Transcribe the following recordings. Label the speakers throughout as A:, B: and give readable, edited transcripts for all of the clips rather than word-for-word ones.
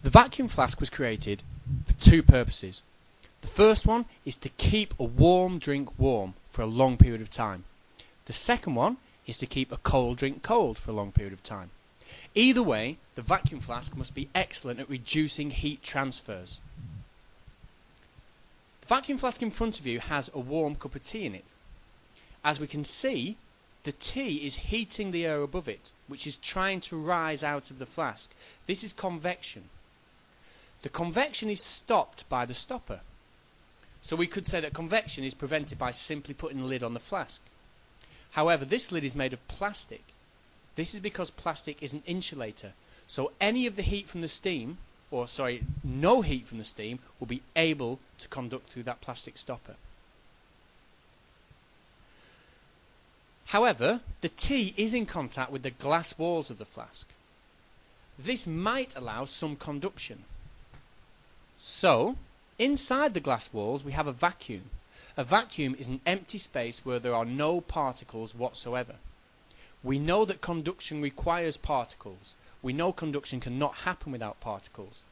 A: The vacuum flask was created for two purposes. The first one is to keep a warm drink warm for a long period of time. The second one is to keep a cold drink cold for a long period of time. Either way, the vacuum flask must be excellent at reducing heat transfers. The vacuum flask in front of you has a warm cup of tea in it. As we can see, the tea is heating the air above it, which is trying to rise out of the flask. This is convection. The convection is stopped by the stopper. So we could say that convection is prevented by simply putting a lid on the flask. However, this lid is made of plastic. This is because plastic is an insulator. So any of the heat from the steam, no heat from the steam, will be able to conduct through that plastic stopper. However, the tea is in contact with the glass walls of the flask. This might allow some conduction. So, inside the glass walls we have a vacuum. A vacuum is an empty space where there are no particles whatsoever. We know that conduction requires particles. We know conduction cannot happen without particles.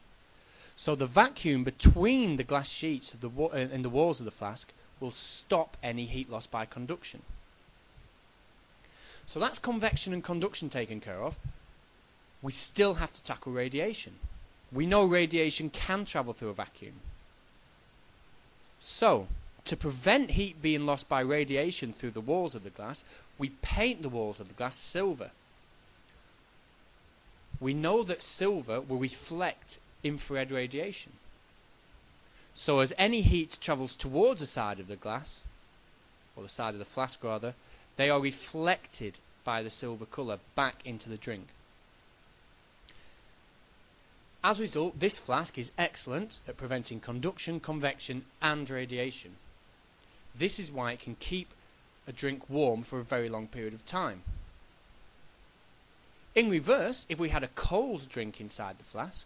A: So the vacuum between the glass sheets of in the walls of the flask will stop any heat loss by conduction. So that's convection and conduction taken care of. We still have to tackle radiation. We know radiation can travel through a vacuum. So, to prevent heat being lost by radiation through the walls of the glass, we paint the walls of the glass silver. We know that silver will reflect infrared radiation. So as any heat travels towards the side of the glass, or the side of the flask rather, they are reflected by the silver colour back into the drink. As a result, this flask is excellent at preventing conduction, convection and radiation. This is why it can keep a drink warm for a very long period of time. In reverse, if we had a cold drink inside the flask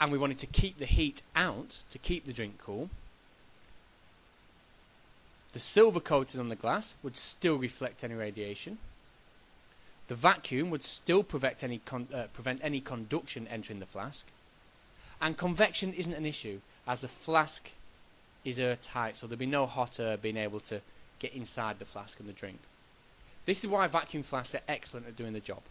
A: and we wanted to keep the heat out to keep the drink cool, the silver coating on the glass would still reflect any radiation. The vacuum would still prevent any conduction entering the flask. And convection isn't an issue, as the flask is airtight, so there'll be no hot air being able to get inside the flask and the drink. This is why vacuum flasks are excellent at doing the job.